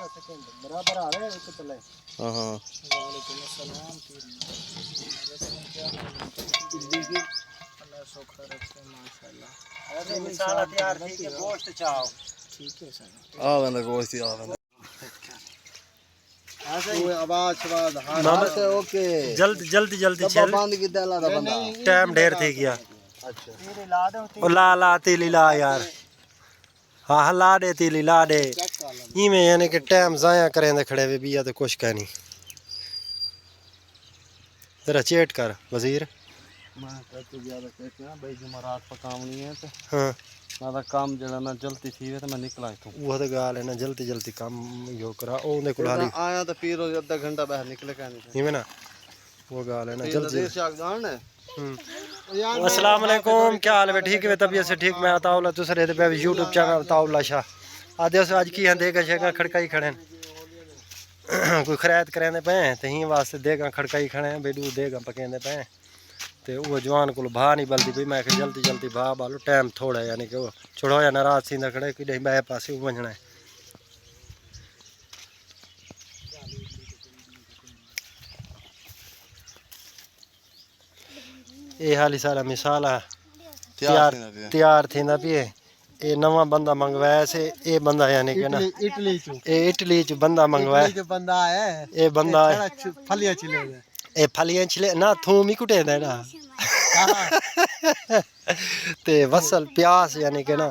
बराबर आ रहे हैं चले। हाँ हाँ वालेकुम अस्सलाम। अल्लाह सुखा रखे माशाल्लाह। ऐसे मिसाल तैयार थी कि गोश्त चाहो। ठीक है सर। आ बंदा गोश्त आ बंदा ऐसे ही आवाज आवाज मामा से ओके जल्दी जल्दी डब्बा चल, बंद किया ला बंदा टाइम ढेर थी गया। अच्छा तेरे ला दो ओ ला तीली ला यार, हाँ ला दे तीली ला दे। इवें यानी कि टाइम ज़ाया करें दे खड़े वे बिया तो कुछ कहनी। जरा चेट कर वजीर। मैं तो ज्यादा कहते हैं भाई जुमरात पकावनी है तो हाँ ना काम जड़ा ना जल्दी थी तो मैं निकला इथों। वो तो गाल है ना, जल्दी काम यो करा ओ ने कुलाली आया तो फिर आधा घंटा बाहर निकले का नहीं इवें ना, वो गाल है ना जल्दी। यार अस्सलाम वालेकुम, क्या हाल है? ठीक है, तबीयत से ठीक। मैं अताउल्ला दूसरे पे यूट्यूब चैनल अताउल्ला शाह आदे से आज की हैं देगा शेगा खड़काई खड़े हैं। कोई खैरात करेंदे पे ते ही वास्ते देगा खड़काई खड़े हैं बेडू देगा पकेंदे पे ते वो जवान को भा नहीं बलदी भाई। मैं जल्दी भा बालो टाइम थोड़ा है, यानी कि वो छुड़ोया नाराज थींदा खड़े कि मैं पासे वंजना है। ये हाली सारा मिसाल है तैयार थींदा पिए। ये नवा बंदा मंगवाया से ये बंदा यानी कि ना इटली चो ये इटली च बंदा मंगवाया। जो बंदा है ये बंदा फलिया चिले ये फलियां छिले ना थूम ही कुटे दे ना ते वसल प्यास यानी कि ना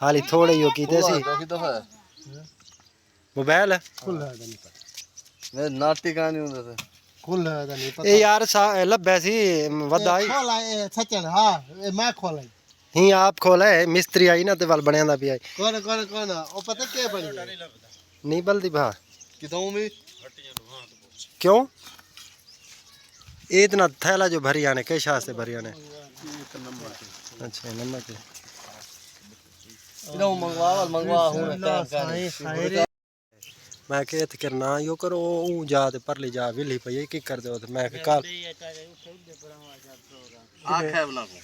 हाली थोड़े ही कीते सी। मोबाइल खुल है नहीं पता, मैं नाटी कहानी होता था खुल है नहीं पता। ये यार लब्बे सी वदाई खोला सचन। हां मैं खोला ही आप खोला है मिस्त्री आई ना ते वाल बनयादा पिया कौन ओ पता क्या बनी नहीं बलदी भा कितों में क्यों ये इतना थैला जो भरी आने कई शाह से भरी आने। अच्छा नमक है इधर मंगवा हूं ना मैं कहत करना यो करो ऊ जा ते परली जा विली पई की कर दो मैं कल आखे बला को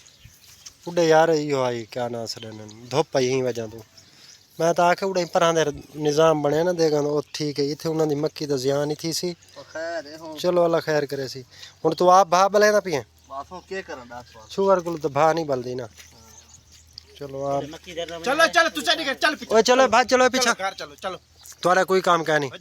उड़े यार यो आई क्या ना सडन धुप आई ही वजह तू मैं तो आखे उड़े परां दे निजाम बने ना देगा ओ ठीक है। इथे उन्हां दी मक्की दा जियान ही थी सी। खैर है चलो अल्लाह खैर करे सी। हुन तू आप भा बलेदा पिए बातों के करन दास शुगर कुल तो भा नहीं बलदी ना। चलो आप चलो तू चल चल ओए चलो भा चलो पीछे घर चलो चलो तुम्हारा कोई काम क्या नहीं।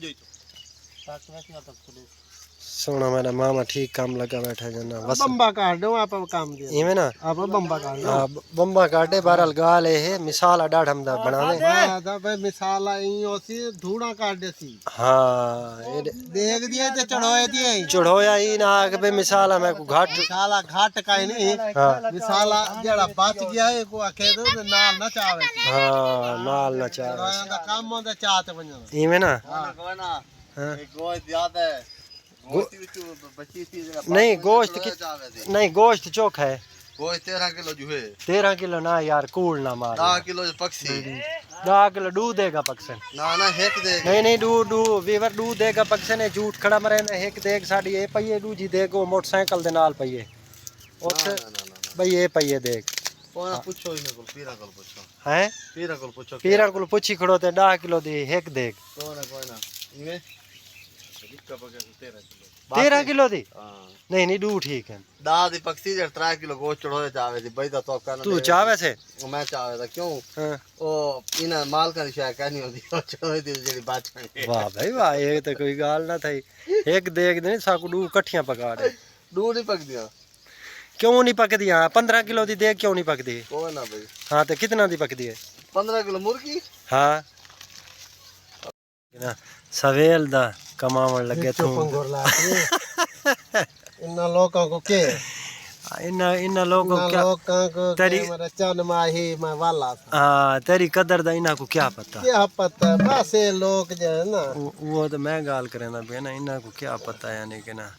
सोना मेरा मामा ठीक काम लगा बैठा जना बस बम्बा काट दो आप काम दे इवें ना आप बम्बा काट दो। हाँ बम्बा काटे बहरहाल गाल है मिसाल डाढ़ हमदा बना दे। हां दा भाई मिसाल आई ओसी धूड़ा काट देसी। हाँ देख दिए ते चढ़ोए दिए चढ़ोया ही ना आके भाई मिसाल मैं को घाट मिसाला घाट का नहीं। हाँ मिसाला जड़ा बच गया है को आखे दो ते नाल ना चावे। हाँ नाल ना चाह चढ़ोया दा काम होंदा चाहते वणना। इवें ना कोई ना हाँ एक गोश्त याद है गोश्त विच बची थी नहीं गोश्त की नहीं गोश्त चोखा है। गोश्त 13 किलो जो है 13 किलो ना यार कूल ना मार 10 किलो जो पक्षी 10 किलो डू देगा पक्सन ना हेक दे नहीं डू वीवर डू देगा पक्सन है झूठ खड़ा मरे एक देख साड़ी ये पईए दूजी देख वो मोटरसाइकिल दे नाल पईए उत्थे भाई ये पईए देख कोई ना पूछो इने को पीरा को पूछो हैं पीरा को पूछो पीरा को पूछी खड़ो ते 10 किलो दी एक देख कोई ना इमे 13 किलो दी हां नहीं डू ठीक है। दादी पक्षी जे 3 किलो गोश्त चढ़ोए चावे थी भाई तो कहना तू चावे से मैं चावे था क्यों हाँ। ओ इना माल का शायद कहनी होती ओ चढ़ोए थी जेडी बात वाह भाई वाह ये तो कोई गाल ना थई एक देख दे साकू डू इकट्ठियां पका दे दूर नहीं पक दिया क्यों नहीं पकदी। हाँ 15 किलो दी देख क्यों नहीं पकदी। कोई ना भाई हाँ तो कितना दी पकदी है 15 किलो मुर्गी हाँ ना सवेल दा कमावन लगे तू इन लोगों को के इन लोगों क्या तेरी चन माही मैं वाला हाँ तेरी कदर दा इना को क्या पता क्या पता बस ये लोग जो है ना वो तो मैं गाल करेंदा पे ना इना को क्या पता यानी कि ना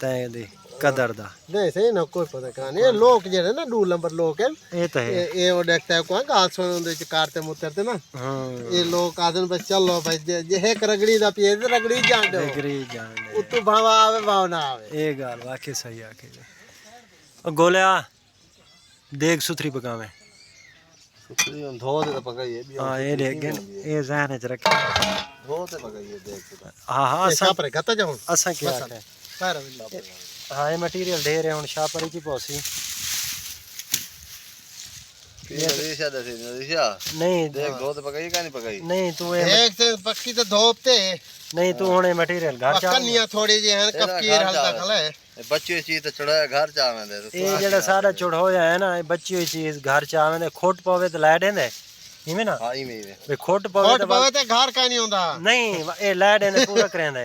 तय दी कदर दा नहीं सही ना कोई पता कहानी ये लोग जो है ना 2 नंबर लोग है ये तो है ये वो देखता है को गाल सुन दे कारते मुतरते ना। हाँ ये लोग आदन बस चलो भाई जे है रगड़ी दा पिए रगड़ी जान दो डिग्री जान ले उतु भावा आवे भाव ना आवे ये गाल वाकई सही आके और गोलिया देख सुथरी पकावे धो दे तो पकाई है भी हाँ ये देख गए ये जहन च रखे धो ते पकाई है देख के हाँ हाँ असा पर गता जाऊं असा क्या है हाँ ये मटेरियल दे रहे हैं शापर की पौसी ये दिशा दे दिशा नहीं देख धो ते पकाई का नहीं पकाई नहीं तू ये एक से पक्की तो धोपते नहीं तू हुणे मटेरियल घर चा कन्निया थोड़ी जी हैं कपकीर हल्का खला है बच्ची चीज तो चढ़ाया घर चावे दे ये जेड़ा सारा चढ़ोया है ना ये बच्ची हुई चीज घर च आवे ने खोट पवे तो लै देंदे इवें ना हां ही में वे खोट पवे कोट तो पवे ते घर का नहीं होंदा नहीं ये लै देने पूरा करेंदे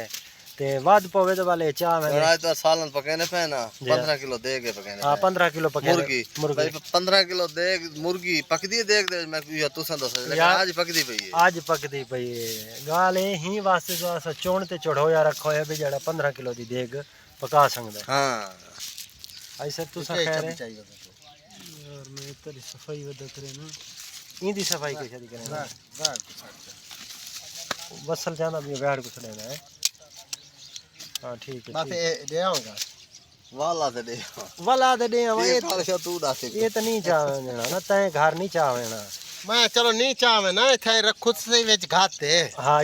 ते वाद पवे तो वाले चावे ने आज तो सालन पकाने पे ना 15 किलो दे के पकाने हां 15 किलो पके मुर्गी भाई 15 किलो दे मुर्गी पकदी देख दे मैं यो तुसा दस लेकिन आज पकदी पई है आज पकदी पई है गाल ए ही वास्ते जो अस चोण ते चढ़ोया रखो है भी जेड़ा 15 किलो दी देग पका सकदा हां ऐसे तुसा कह रहे यार मैं तेरी सफाई वदा करे ना इंदी सफाई कैसे दी करे वसल जाना भी गाड़ को छड़ेना है हां ठीक है बस दे आऊंगा वाला दे दे ये काल से तू दस ये तो नहीं चावेना ना तै घर नहीं चावेना मैं चलो नहीं चावे ना इथे खुद से विच घाते हाँ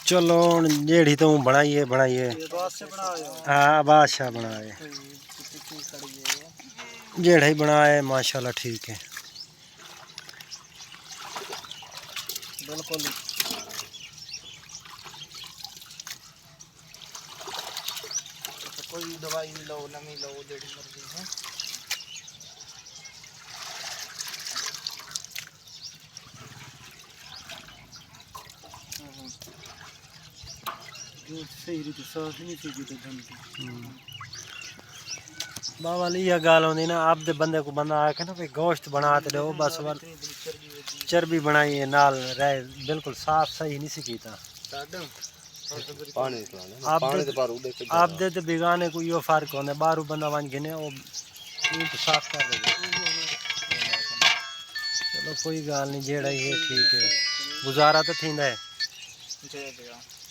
चलो जेड़ी तो बनाइए हाँ बादशाह बनाए जेड़ा ही बनाए माशाल्लाह ठीक है बिल्कुल कोई दवाई लो नमी लो जेड़ी मर्जी है सही रीति साफ नहीं थी तो बाबा लिया गाल होंदी ना आप दे बंदे को बंदा आके ना भाई गोश्त बना ते दो बस चर्बी बनाई है नाल रह बिल्कुल साफ सही नहीं सी कीता पानी निकलाना पानी दे पर उड़े के आप दे ते बिगाने को यो फर्क होंदा बाहर बंदा वन गिने ओ तो साफ कर दे चलो कोई गाल नहीं जेड़ा ही है ठीक है गुजारा तो थींदा है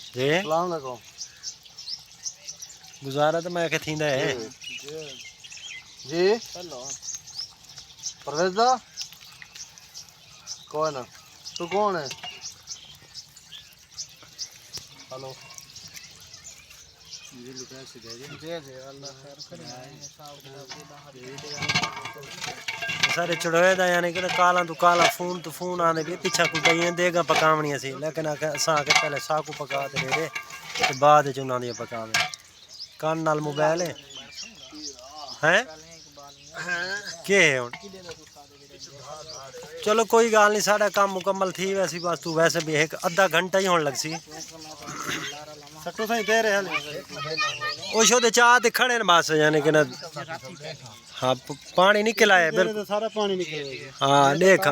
जी सलाम अलैकुम गुजारा तो मैं के थींदा है जी हेलो परवेज दा कौन है तू कौन है हेलो जी अल्लाह खैर करे सारे चढ़ोए दा यानी कि काला तू काला फोन आने भी पीछा कोई गई देगा पकावनी सी लेकिन असा के पहले साकू पका ते दे ते बाद च उन्हां दी पकावे कान नाल मोबाइल है के है हुन चलो कोई गाल नहीं साडा काम मुकम्मल थी वैसी बस तू वैसे भी एक आधा घंटा ही होने लग सी सट्टू सही दे रहे हले ओ शो दे चाह ते खड़े न बस यानी कि ना हाँ पानी निकला है बिल्कुल सारा पानी निकल गया हाँ देख